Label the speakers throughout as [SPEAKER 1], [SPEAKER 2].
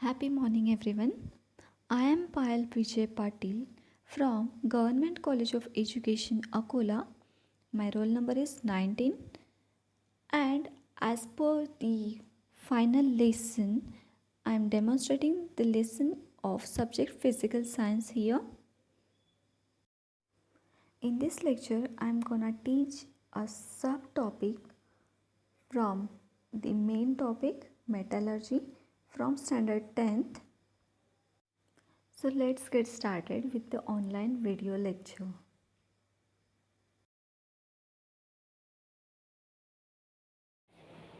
[SPEAKER 1] Happy morning, everyone. I am Payal Vijay Patil from Government College of Education, Akola. My roll number is 19, and as per the final lesson, I am demonstrating the lesson of subject physical science here. In this lecture, I am gonna teach a subtopic from the main topic metallurgy from standard 10th. So let's get started with the online video lecture.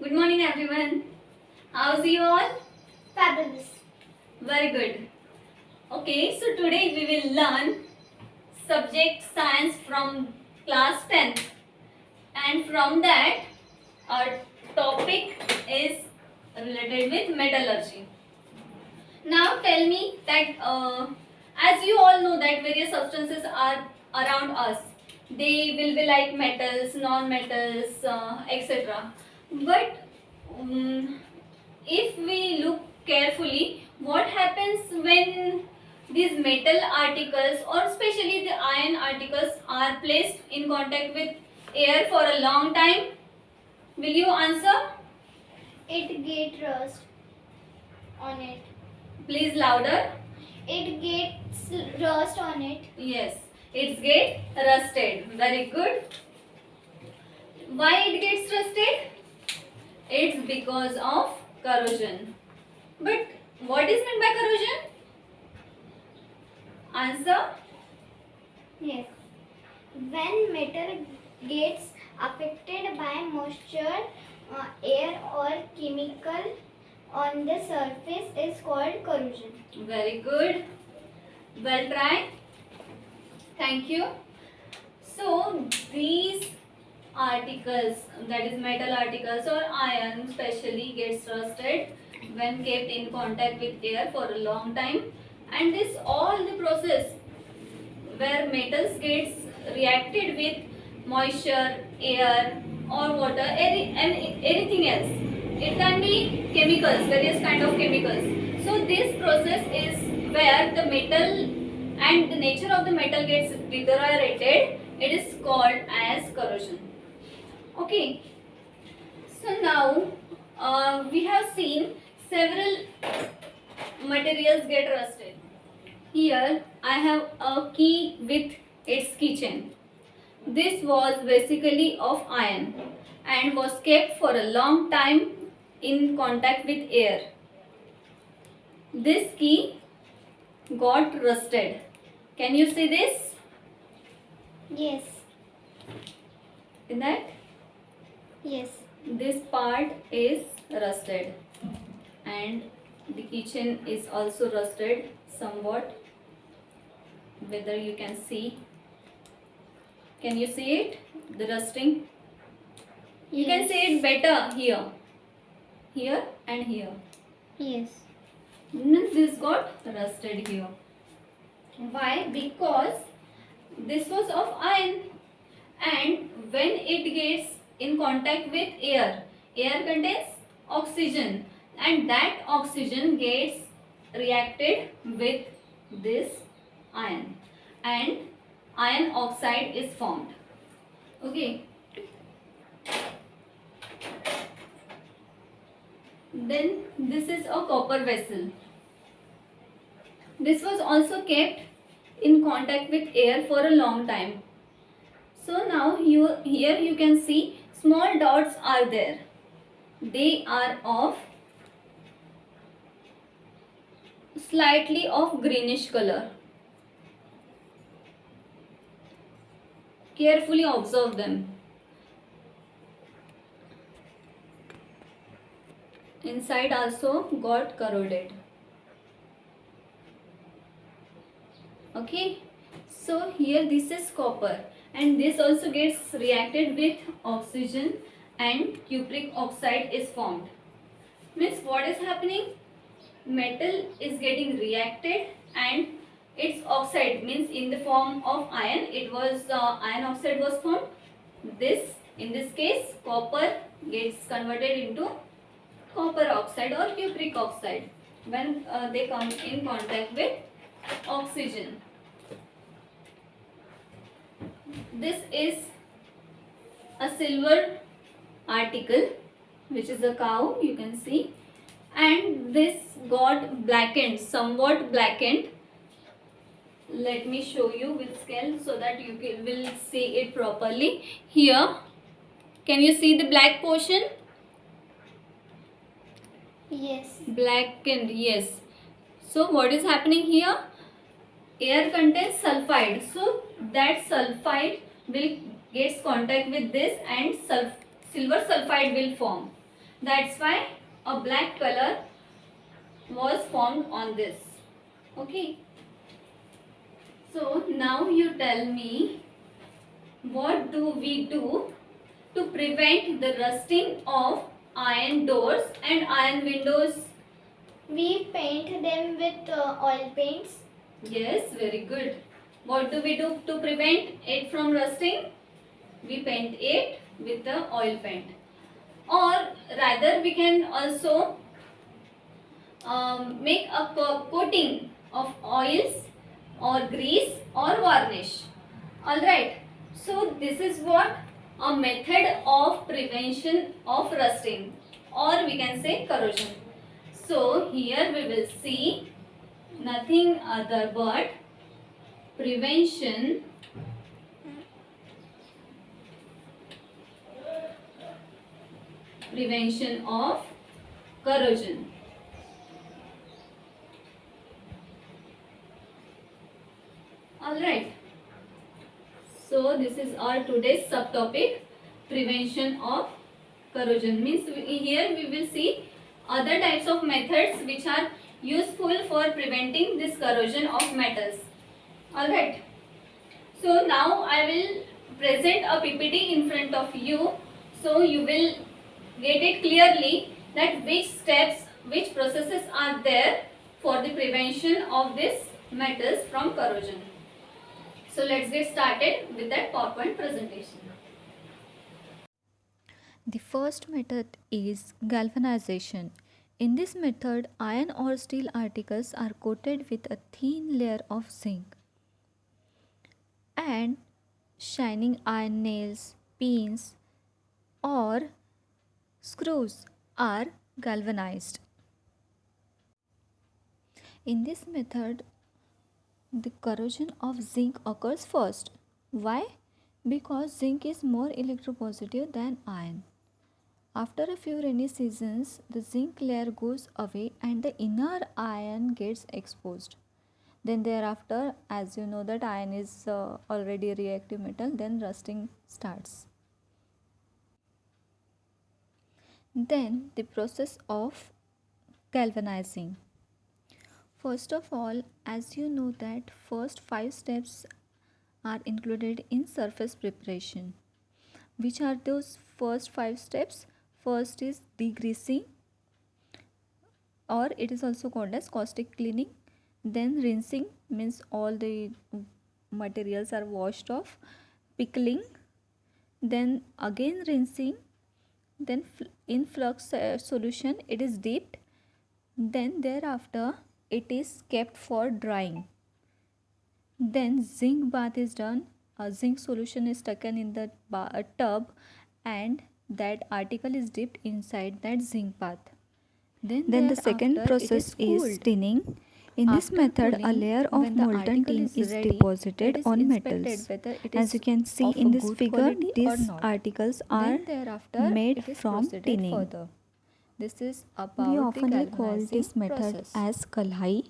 [SPEAKER 2] Good morning everyone. How's you all?
[SPEAKER 3] Fabulous.
[SPEAKER 2] Very good. Okay, so today we will learn subject science from class 10th, and from that our topic is related with metallurgy. Now tell me that as you all know that various substances are around us. They will be like metals, non-metals, etc. But if we look carefully, what happens when these metal articles or especially the iron articles are placed in contact with air for a long time? Will you answer?
[SPEAKER 3] It get rust on it.
[SPEAKER 2] Please louder.
[SPEAKER 3] It gets rust on it.
[SPEAKER 2] Yes, it's get rusted. Very good. Why it gets rusted? It's because of corrosion. But what is meant by corrosion? Answer?
[SPEAKER 3] Yes. When metal gets affected by moisture, air or chemical on the surface is called corrosion.
[SPEAKER 2] Very good. Well tried. Thank you. So these articles, that is metal articles or iron especially, gets rusted when kept in contact with air for a long time, and this all the process where metals gets reacted with moisture, air or water, anything else. It can be chemicals, various kind of chemicals. So this process is where the metal and the nature of the metal gets deteriorated. It is called as corrosion. Okay. So now we have seen several materials get rusted. Here I have a key with its keychain. This was basically of iron and was kept for a long time in contact with air. This key got rusted. Can you see this?
[SPEAKER 3] Yes.
[SPEAKER 2] In that?
[SPEAKER 3] Yes.
[SPEAKER 2] This part is rusted and the keychain is also rusted somewhat. Whether you can see. Can you see it? The rusting? You can see it better here. Here and here.
[SPEAKER 3] Yes.
[SPEAKER 2] Means this got rusted here. Why? Because this was of iron, and when it gets in contact with air, air contains oxygen, and that oxygen gets reacted with this iron, and iron oxide is formed. Okay. Then this is a copper vessel. This was also kept in contact with air for a long time. So now here you can see small dots are there. They are of slightly of greenish color. Carefully observe them. Inside also got corroded. Okay, so here this is copper and this also gets reacted with oxygen and cupric oxide is formed. Means what is happening? Metal is getting reacted and its oxide, means in the form of iron, it was iron oxide was formed. This, in this case, copper gets converted into copper oxide or cupric oxide. when they come in contact with oxygen. This is a silver article, which is a cow, you can see, and this got blackened, somewhat blackened. Let me show you with scale so that you will see it properly. Here, can you see the black portion?
[SPEAKER 3] Yes.
[SPEAKER 2] Blackened, yes. So what is happening here? Air contains sulfide, so that sulfide will gets contact with this and silver sulfide will form. That's why a black color was formed on this. Okay. So now you tell me, what do we do to prevent the rusting of iron doors and iron windows?
[SPEAKER 3] We paint them with oil paints.
[SPEAKER 2] Yes, very good. What do we do to prevent it from rusting? We paint it with the oil paint. Or rather, we can also make a coating of oils or grease or varnish. Alright, so this is what a method of prevention of rusting, or we can say corrosion. So here we will see nothing other but prevention of corrosion. Alright, so this is our today's subtopic, prevention of corrosion. Means here we will see other types of methods which are useful for preventing this corrosion of metals. Alright, so now I will present a PPT in front of you, so you will get it clearly that which steps, which processes are there for the prevention of this metals from corrosion. So let's get started with that PowerPoint presentation.
[SPEAKER 1] The first method is galvanization. In this method, iron or steel articles are coated with a thin layer of zinc, and shining iron nails, pins, or screws are galvanized. In this method, the corrosion of zinc occurs first. Why? Because zinc is more electropositive than iron. After a few rainy seasons, the zinc layer goes away and the inner iron gets exposed. Then thereafter, as you know that iron is already a reactive metal, then rusting starts. Then the process of galvanizing. First of all, as you know that first 5 steps are included in surface preparation. Which are those first 5 steps? First is degreasing, or it is also called as caustic cleaning. Then rinsing, means all the materials are washed off. Pickling, then again rinsing, then in flux solution it is dipped, then thereafter it is kept for drying. Then zinc bath is done. A zinc solution is taken in the tub and that article is dipped inside that zinc bath. Then the second process is tinning. In this method, a layer of molten tin is deposited on metals. As you can see in this figure, these articles are made from tinning. This is about we often call this method as kalhai.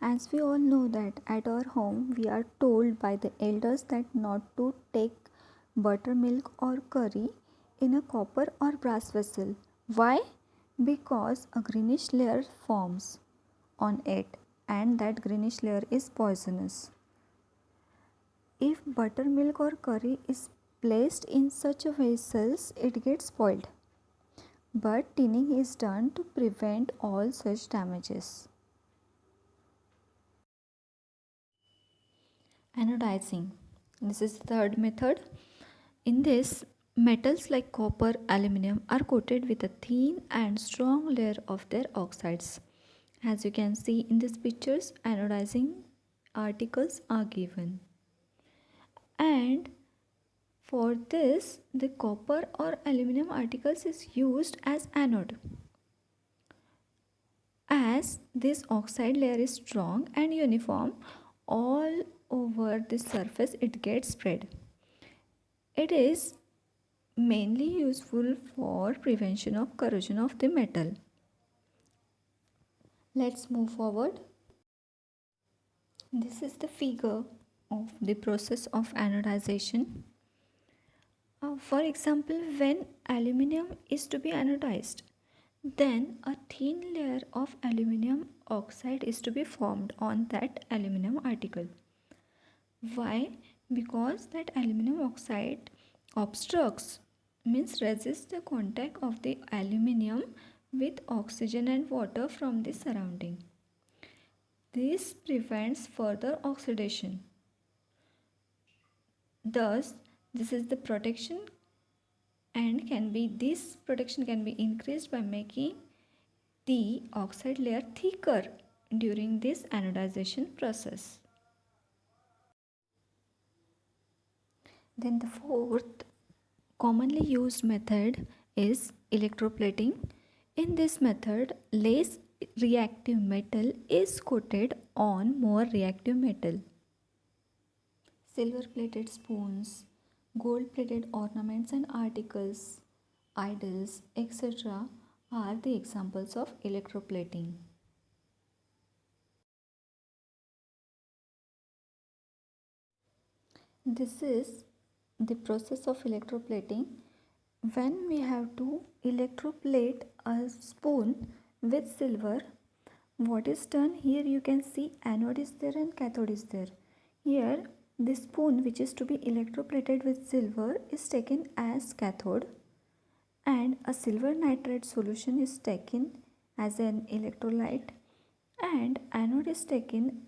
[SPEAKER 1] As we all know that at our home we are told by the elders that not to take buttermilk or curry in a copper or brass vessel. Why? Because a greenish layer forms on it and that greenish layer is poisonous. If buttermilk or curry is placed in such a vessels, it gets spoiled. But tinning is done to prevent all such damages. Anodizing. This is the third method. In this, metals like copper, aluminium are coated with a thin and strong layer of their oxides. As you can see in these pictures, anodizing articles are given. And for this, the copper or aluminum articles is used as anode. As this oxide layer is strong and uniform, all over the surface it gets spread. It is mainly useful for prevention of corrosion of the metal. Let's move forward. This is the figure of the process of anodization. For example, when aluminum is to be anodized, then a thin layer of aluminum oxide is to be formed on that aluminum article. Why? Because that aluminum oxide obstructs, means resists the contact of the aluminum with oxygen and water from the surrounding. This prevents further oxidation. Thus, this is the protection, and this protection can be increased by making the oxide layer thicker during this anodization process. Then the fourth commonly used method is electroplating. In this method, less reactive metal is coated on more reactive metal. Silver plated spoons, gold plated ornaments and articles, idols, etc. are the examples of electroplating. This is the process of electroplating. When we have to electroplate a spoon with silver, what is done here, you can see anode is there and cathode is there. Here the spoon which is to be electroplated with silver is taken as cathode, and a silver nitrate solution is taken as an electrolyte, and anode is taken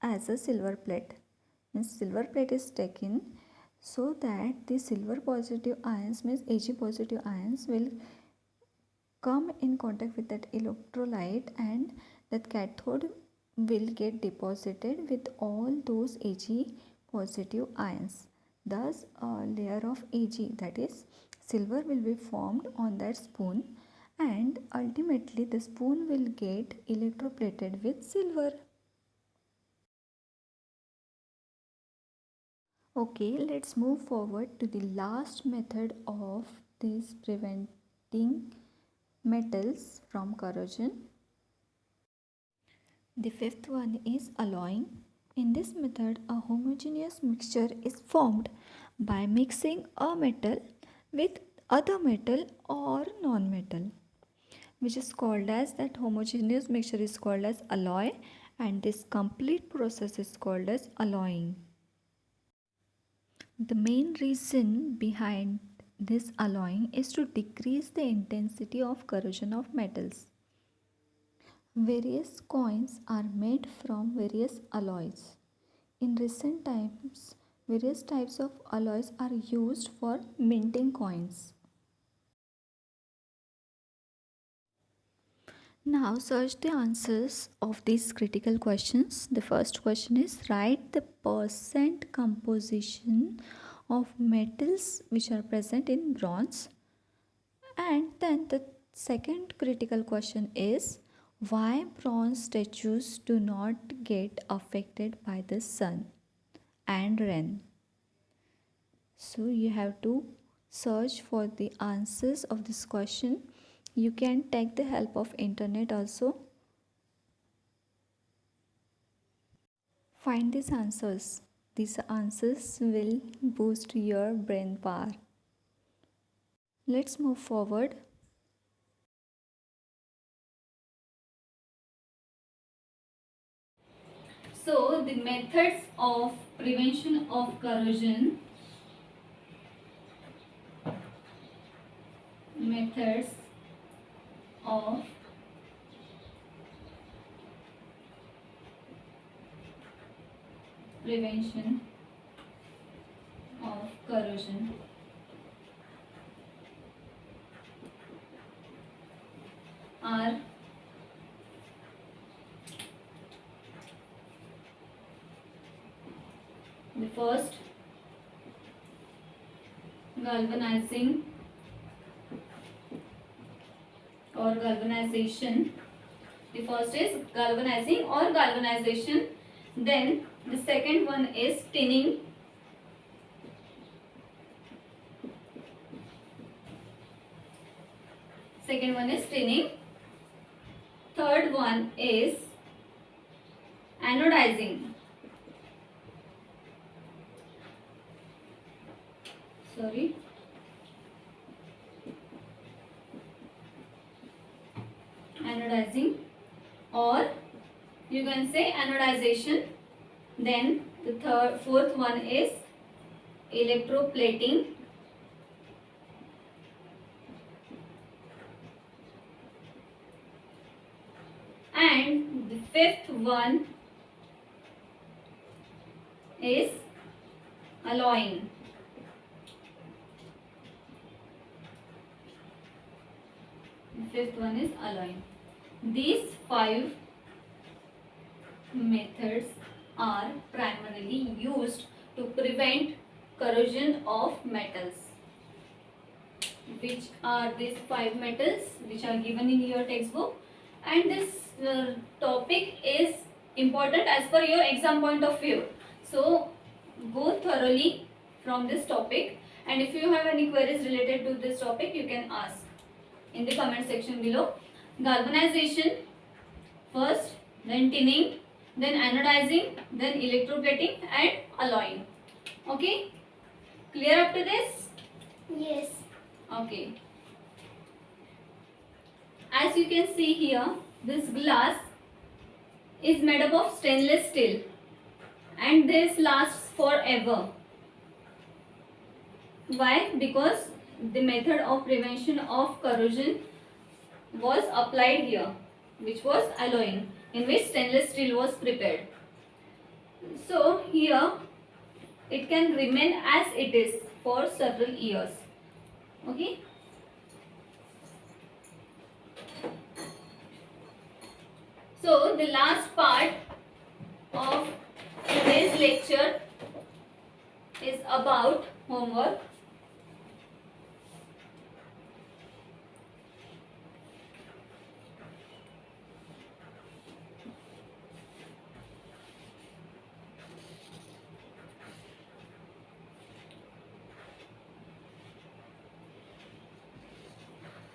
[SPEAKER 1] as a silver plate. Means silver plate is taken so that the silver positive ions, means Ag positive ions, will come in contact with that electrolyte, and that cathode will get deposited with all those Ag positive ions. Thus a layer of Ag, that is silver, will be formed on that spoon, and ultimately the spoon will get electroplated with silver. Okay, let's move forward to the last method of this preventing metals from corrosion. The fifth one is alloying. In this method, a homogeneous mixture is formed by mixing a metal with other metal or non-metal, which is called as, that homogeneous mixture is called as alloy, and this complete process is called as alloying. The main reason behind this alloying is to decrease the intensity of corrosion of metals. Various coins are made from various alloys. In recent times, various types of alloys are used for minting coins. Now search the answers of these critical questions. The first question is, write the percent composition of metals which are present in bronze. And then the second critical question is, why bronze statues do not get affected by the sun and rain. So you have to search for the answers of this question. You can take the help of internet also. Find these answers. These answers will boost your brain power. Let's move forward.
[SPEAKER 2] So the methods of prevention of corrosion. Methods of prevention of corrosion are The first, galvanizing or galvanization. The first is galvanizing or galvanization. Then the second one is tinning. Second one is tinning. Third one is anodizing. Sorry. Anodizing, or you can say anodization. Then the fourth one is electroplating. And the fifth one is alloying. The fifth one is alloying. These 5 methods are primarily used to prevent corrosion of metals. Which are these 5 metals which are given in your textbook? And this topic is important as per your exam point of view. So go thoroughly from this topic, and if you have any queries related to this topic, you can ask in the comment section below. Galvanization first, then tinning, then anodizing, then electroplating and alloying. Okay, clear up to this?
[SPEAKER 3] Yes.
[SPEAKER 2] Okay. As you can see here, this glass is made up of stainless steel, and this lasts forever. Why? Because the method of prevention of corrosion was applied here, which was alloying, in which stainless steel was prepared. So here it can remain as it is for several years. Okay. So the last part of today's lecture is about homework.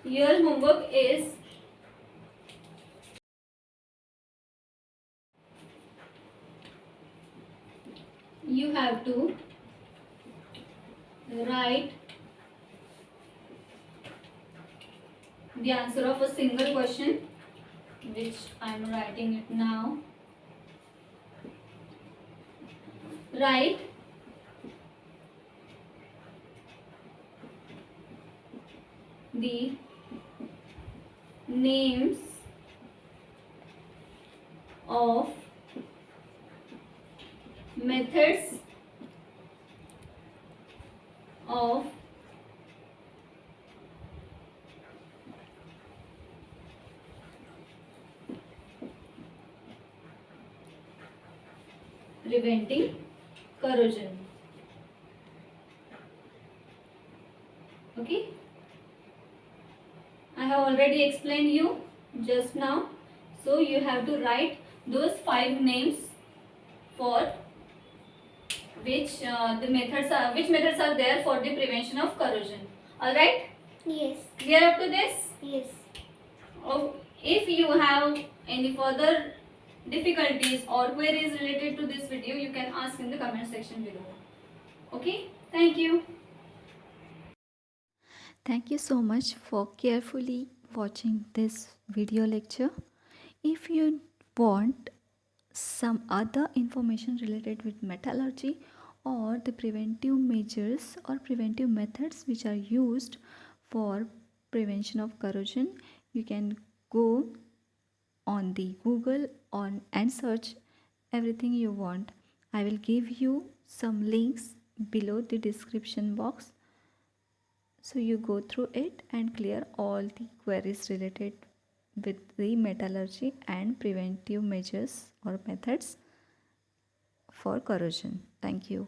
[SPEAKER 2] Your homework is you have to write the answer of a single question, which I am writing it now. Write the names of methods of preventing corrosion. Okay, I have already explained you just now, so you have to write those 5 names for which methods are there for the prevention of corrosion. All right,
[SPEAKER 3] Yes.
[SPEAKER 2] clear up to this?
[SPEAKER 3] Yes.
[SPEAKER 2] Oh, if you have any further difficulties or queries related to this video, you can ask in the comment section below. Okay, thank you.
[SPEAKER 1] Thank you so much for carefully watching this video lecture. If you want some other information related with metallurgy or the preventive measures or preventive methods which are used for prevention of corrosion, you can go on the Google and search everything you want. I will give you some links below the description box, so you go through it and clear all the queries related with the metallurgy and preventive measures or methods for corrosion. Thank you.